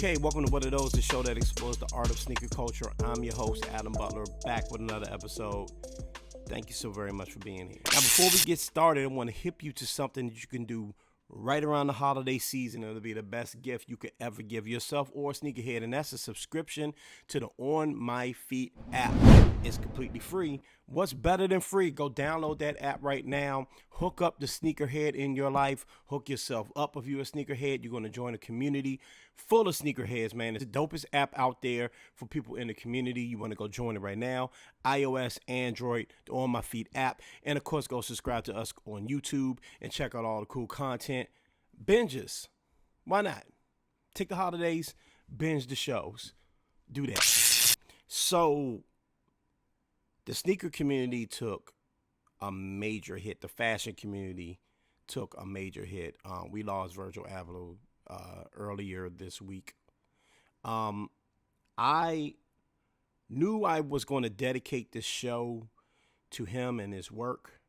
Okay, welcome to What Are Those, the show that explores the art of sneaker culture. I'm your host, Adam Butler, back with another episode. Thank you so very much for being here. Now, before we get started, I want to hip you to something that you can do right around the holiday season. It'll be the best gift you could ever give yourself or a sneakerhead, and that's a subscription to the On My Feet app. It's completely free. What's better than free? Go download that app right now. Hook up the sneakerhead in your life. Hook yourself up if you're a sneakerhead. You're going to join a community full of sneakerheads, man. It's the dopest app out there for people in the community. You want to go join it right now. iOS, Android, the On My Feet app. And, of course, go subscribe to us on YouTube and check out all the cool content. Binges. Why not? Take the holidays, binge the shows. Do that. So, the sneaker community took a major hit. The fashion community took a major hit. We lost Virgil Abloh earlier this week. I knew I was going to dedicate this show to him and his work.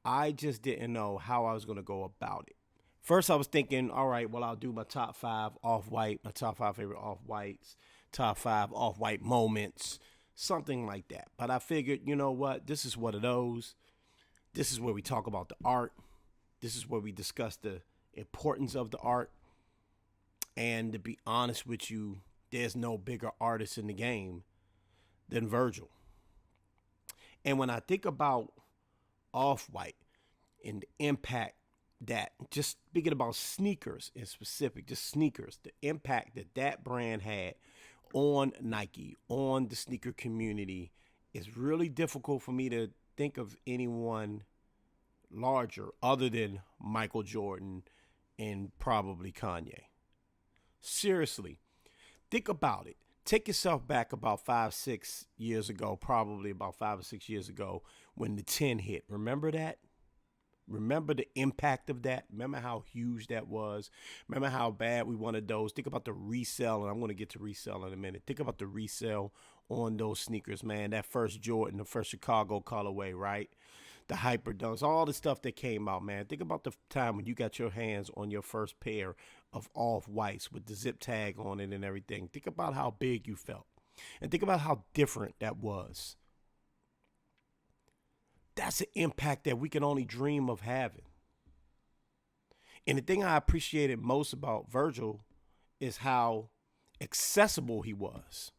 I just didn't know how I was going to go about it. First, I was thinking, all right, well, I'll do my top 5 Off-White, my top 5 favorite Off-Whites, top 5 Off-White moments, something like that. But I figured, you know what? This is One of Those. This is where we talk about the art. This is where we discuss the importance of the art. And to be honest with you, there's no bigger artist in the game than Virgil. And when I think about Off-White and the impact that, just speaking about sneakers in specific, just sneakers, the impact that that brand had on Nike, on the sneaker community, is really difficult for me to think of anyone larger other than Michael Jordan and probably Kanye. Seriously, think about it. Take yourself back about 5-6 years ago, probably about 5 or 6 years ago, when the 10 hit. Remember that? Remember the impact of that? Remember how huge that was? Remember how bad we wanted those? Think about the resale, and I'm going to get to resale in a minute. Think about the resale on those sneakers, man. That first Jordan, the first Chicago colorway, right? The Hyper Dunks, all the stuff that came out, man. Think about the time when you got your hands on your first pair of Off-Whites with the zip tag on it and everything. Think about how big you felt. And think about how different that was. That's an impact that we can only dream of having. And the thing I appreciated most about Virgil is how accessible he was.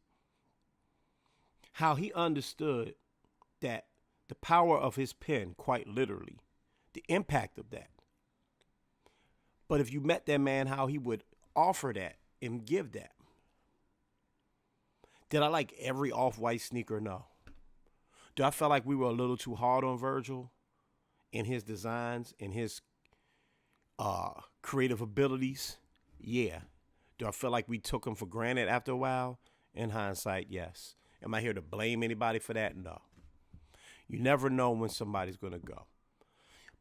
How he understood that the power of his pen, quite literally, the impact of that. But if you met that man, how he would offer that and give that. Did I like every Off-White sneaker? No. Do I feel like we were a little too hard on Virgil in his designs, in his creative abilities? Yeah. Do I feel like we took him for granted after a while? In hindsight, yes. Am I here to blame anybody for that? No. You never know when somebody's going to go.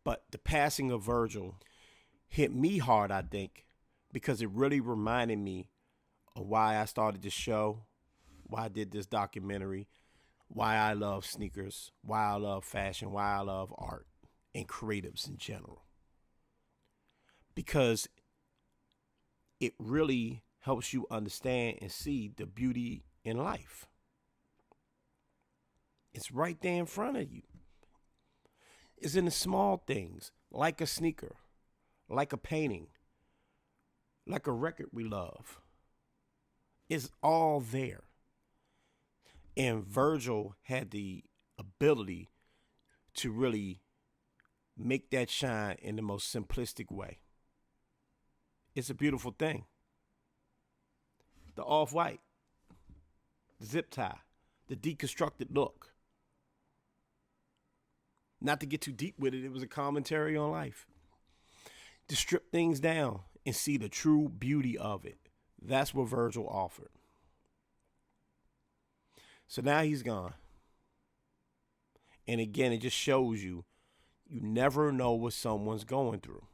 But the passing of Virgil hit me hard, I think, because it really reminded me of why I started this show, why I did this documentary, why I love sneakers, why I love fashion, why I love art and creatives in general. Because it really helps you understand and see the beauty in life. It's right there in front of you. It's in the small things, like a sneaker, like a painting, like a record we love. It's all there. And Virgil had the ability to really make that shine in the most simplistic way. It's a beautiful thing. The Off-White, the zip tie, the deconstructed look. Not to get too deep with it, it was a commentary on life. To strip things down and see the true beauty of it. That's what Virgil offered. So now he's gone. And again, it just shows you never know what someone's going through.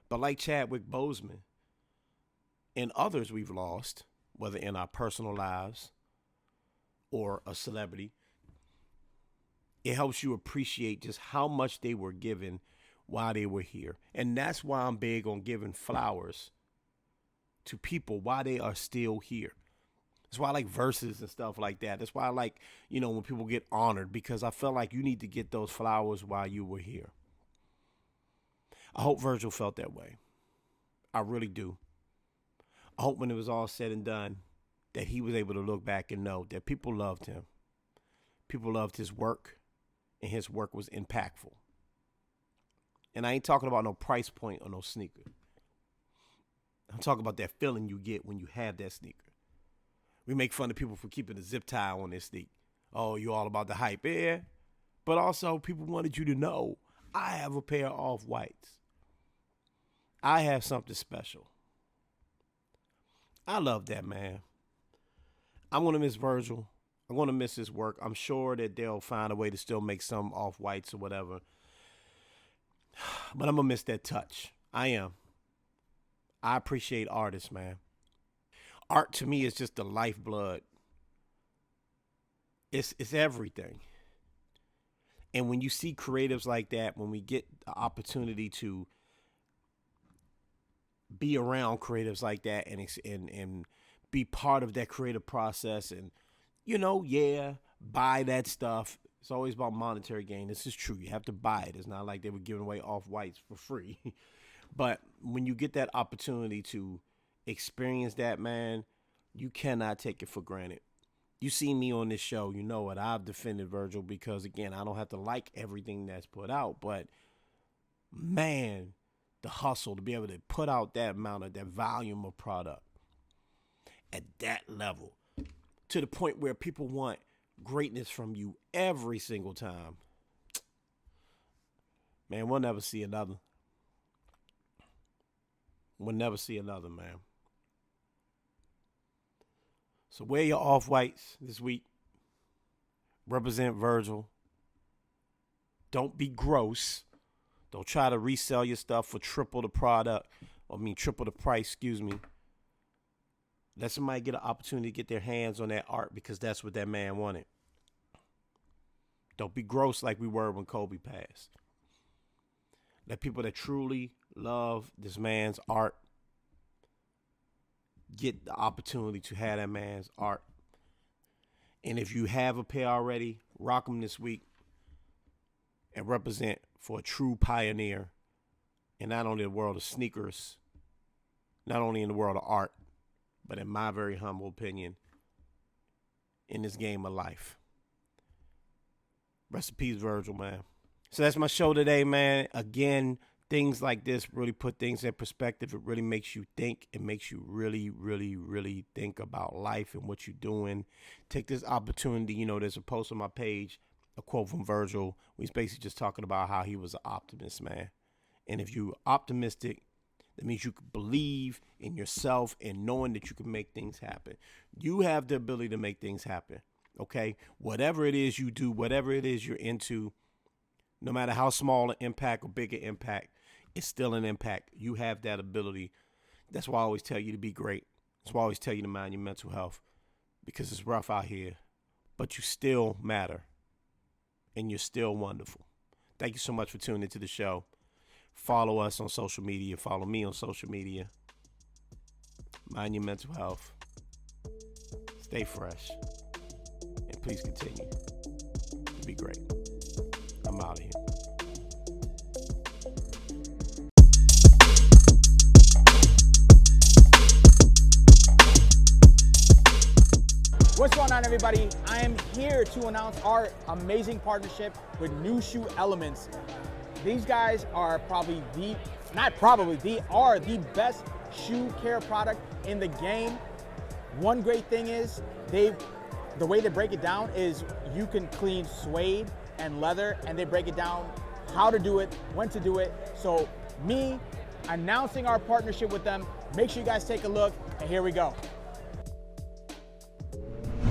But like Chadwick Boseman and others we've lost, whether in our personal lives or a celebrity, it helps you appreciate just how much they were given while they were here. And that's why I'm big on giving flowers to people why they are still here. That's why I like verses and stuff like that. That's why I like, when people get honored, because I felt like you need to get those flowers while you were here. I hope Virgil felt that way. I really do. I hope when it was all said and done that he was able to look back and know that people loved him. People loved his work, and his work was impactful. And I ain't talking about no price point or no sneaker. I'm talking about that feeling you get when you have that sneaker. We make fun of people for keeping a zip tie on their sneak. Oh, you're all about the hype. Yeah. But also, people wanted you to know, I have a pair of off-whites. I have something special. I love that, man. I'm going to miss Virgil. I'm going to miss his work. I'm sure that they'll find a way to still make some off-whites or whatever. But I'm going to miss that touch. I am. I appreciate artists, man. Art to me is just the lifeblood. It's everything. And when you see creatives like that, when we get the opportunity to be around creatives like that and be part of that creative process and, buy that stuff. It's always about monetary gain. This is true. You have to buy it. It's not like they were giving away off-whites for free. But when you get that opportunity to experience that, man, you cannot take it for granted. You see me on this show, you know what? I've defended Virgil because, again, I don't have to like everything that's put out. But, man, the hustle to be able to put out that amount of that volume of product at that level to the point where people want greatness from you every single time. Man, we'll never see another. We'll never see another, man. So wear your off-whites this week. Represent Virgil. Don't be gross. Don't try to resell your stuff for triple the price, Let somebody get an opportunity to get their hands on that art because that's what that man wanted. Don't be gross like we were when Kobe passed. Let people that truly love this man's art get the opportunity to have that man's art. And if you have a pair already, rock them this week and represent for a true pioneer in not only the world of sneakers, not only in the world of art, but in my very humble opinion, in this game of life. Rest in peace, Virgil, man. So that's my show today, man. Again, things like this really put things in perspective. It really makes you think. It makes you really, really, really think about life and what you're doing. Take this opportunity. There's a post on my page, a quote from Virgil. He's basically just talking about how he was an optimist, man. And if you're optimistic, that means you can believe in yourself and knowing that you can make things happen. You have the ability to make things happen, okay? Whatever it is you do, whatever it is you're into, no matter how small an impact or big an impact, it's still an impact. You have that ability. That's why I always tell you to be great. That's why I always tell you to mind your mental health, because it's rough out here, but you still matter, and you're still wonderful. Thank you so much for tuning into the show. Follow us on social media. Follow me on social media. Mind your mental health. Stay fresh. And please continue to be great. I'm out of here. What's going on, everybody? I am here to announce our amazing partnership with New Shoe Elements. These guys are they are the best shoe care product in the game. One great thing is the way they break it down is you can clean suede and leather, and they break it down how to do it, when to do it. So me announcing our partnership with them, make sure you guys take a look, and here we go.